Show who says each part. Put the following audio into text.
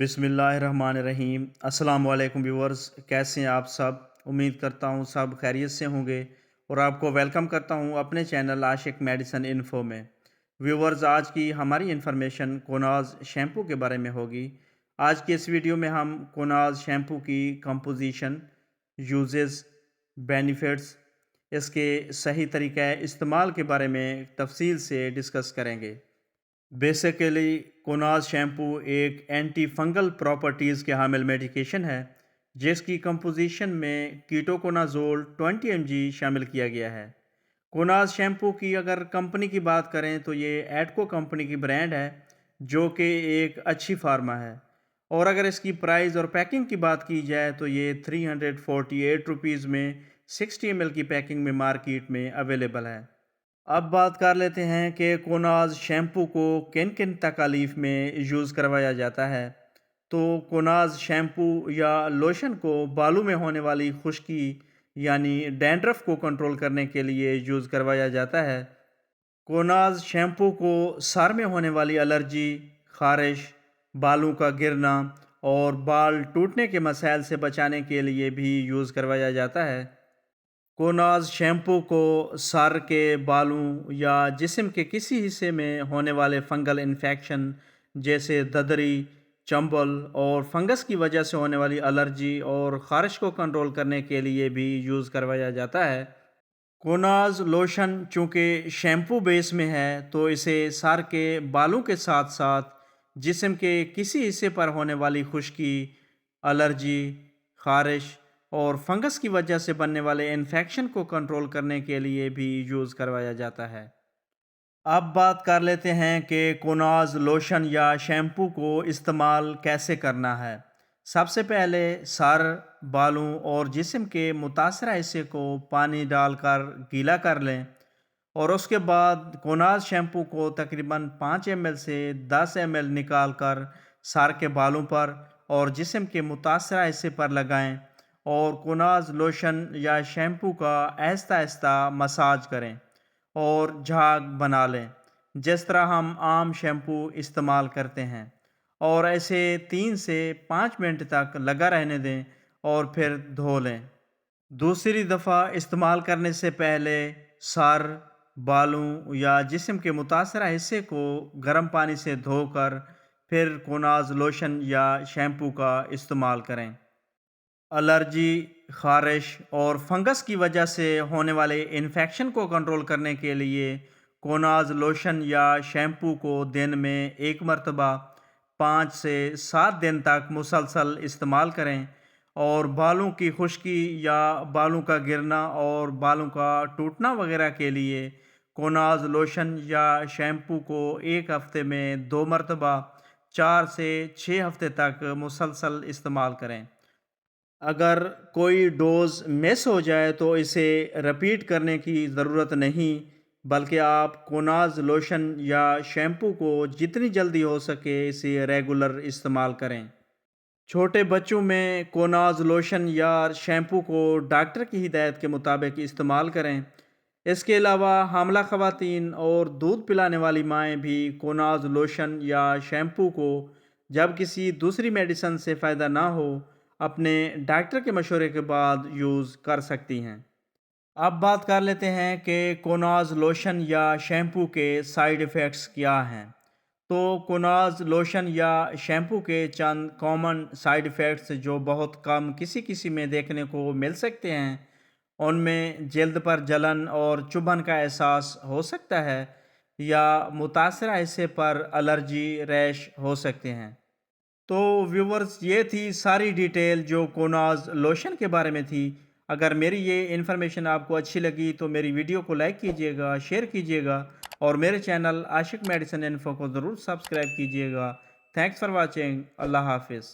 Speaker 1: بسم اللہ الرحمن الرحیم۔ السلام علیکم ویورز، کیسے ہیں آپ سب؟ امید کرتا ہوں سب خیریت سے ہوں گے اور آپ کو ویلکم کرتا ہوں اپنے چینل عاشق میڈیسن انفو میں۔ ویورز، آج کی ہماری انفارمیشن کوناز شیمپو کے بارے میں ہوگی۔ آج کی اس ویڈیو میں ہم کوناز شیمپو کی کمپوزیشن، یوزز، بینیفٹس، اس کے صحیح طریقہ استعمال کے بارے میں تفصیل سے ڈسکس کریں گے۔ بیسیکلی کوناز شیمپو ایک اینٹی فنگل پراپرٹیز کے حامل میڈیکیشن ہے جس کی کمپوزیشن میں کیٹوکونازول 20 mg شامل کیا گیا ہے۔ کوناز شیمپو کی اگر کمپنی کی بات کریں تو یہ ایڈکو کمپنی کی برانڈ ہے جو کہ ایک اچھی فارما ہے، اور اگر اس کی پرائز اور پیکنگ کی بات کی جائے تو یہ 348 روپیز میں 60 ml کی پیکنگ میں مارکیٹ میں اویلیبل ہے۔ اب بات کر لیتے ہیں کہ کوناز شیمپو کو کن کن تکالیف میں یوز کروایا جاتا ہے۔ تو کوناز شیمپو یا لوشن کو بالوں میں ہونے والی خشکی یعنی ڈینڈرف کو کنٹرول کرنے کے لیے یوز کروایا جاتا ہے۔ کوناز شیمپو کو سر میں ہونے والی الرجی، خارش، بالوں کا گرنا اور بال ٹوٹنے کے مسائل سے بچانے کے لیے بھی یوز کروایا جاتا ہے۔ کوناز شیمپو کو سر کے بالوں یا جسم کے کسی حصے میں ہونے والے فنگل انفیکشن جیسے ددری، چنبل اور فنگس کی وجہ سے ہونے والی الرجی اور خارش کو کنٹرول کرنے کے لیے بھی یوز کروایا جاتا ہے۔ کوناز لوشن چونکہ شیمپو بیس میں ہے تو اسے سر کے بالوں کے ساتھ ساتھ جسم کے کسی حصے پر ہونے والی خشکی، الرجی، خارش اور فنگس کی وجہ سے بننے والے انفیکشن کو کنٹرول کرنے کے لیے بھی یوز کروایا جاتا ہے۔ اب بات کر لیتے ہیں کہ کوناز لوشن یا شیمپو کو استعمال کیسے کرنا ہے۔ سب سے پہلے سر، بالوں اور جسم کے متاثرہ حصے کو پانی ڈال کر گیلا کر لیں، اور اس کے بعد کوناز شیمپو کو تقریباً 5 ml سے 10 ml نکال کر سر کے بالوں پر اور جسم کے متاثرہ حصے پر لگائیں اور کوناز لوشن یا شیمپو کا آہستہ آہستہ مساج کریں اور جھاگ بنا لیں جس طرح ہم عام شیمپو استعمال کرتے ہیں، اور ایسے 3 سے 5 منٹ تک لگا رہنے دیں اور پھر دھو لیں۔ دوسری دفعہ استعمال کرنے سے پہلے سر، بالوں یا جسم کے متاثرہ حصے کو گرم پانی سے دھو کر پھر کوناز لوشن یا شیمپو کا استعمال کریں۔ الرجی، خارش اور فنگس کی وجہ سے ہونے والے انفیکشن کو کنٹرول کرنے کے لیے کوناز لوشن یا شیمپو کو دن میں ایک مرتبہ 5 سے 7 دن تک مسلسل استعمال کریں، اور بالوں کی خشکی یا بالوں کا گرنا اور بالوں کا ٹوٹنا وغیرہ کے لیے کوناز لوشن یا شیمپو کو ایک ہفتے میں 2 مرتبہ 4 سے 6 ہفتے تک مسلسل استعمال کریں۔ اگر کوئی ڈوز مس ہو جائے تو اسے رپیٹ کرنے کی ضرورت نہیں، بلکہ آپ کوناز لوشن یا شیمپو کو جتنی جلدی ہو سکے اسے ریگولر استعمال کریں۔ چھوٹے بچوں میں کوناز لوشن یا شیمپو کو ڈاکٹر کی ہدایت کے مطابق استعمال کریں۔ اس کے علاوہ حاملہ خواتین اور دودھ پلانے والی مائیں بھی کوناز لوشن یا شیمپو کو جب کسی دوسری میڈیسن سے فائدہ نہ ہو اپنے ڈاکٹر کے مشورے کے بعد یوز کر سکتی ہیں۔ اب بات کر لیتے ہیں کہ کوناز لوشن یا شیمپو کے سائیڈ ایفیکٹس کیا ہیں۔ تو کوناز لوشن یا شیمپو کے چند کامن سائیڈ ایفیکٹس جو بہت کم کسی میں دیکھنے کو مل سکتے ہیں، ان میں جلد پر جلن اور چبھن کا احساس ہو سکتا ہے یا متاثرہ حصے پر الرجی، ریش ہو سکتے ہیں۔ تو ویورز، یہ تھی ساری ڈیٹیل جو کوناز لوشن کے بارے میں تھی۔ اگر میری یہ انفارمیشن آپ کو اچھی لگی تو میری ویڈیو کو لائک کیجئے گا، شیئر کیجئے گا اور میرے چینل عاشق میڈیسن انفو کو ضرور سبسکرائب کیجئے گا۔ Thanks for watching. اللہ حافظ۔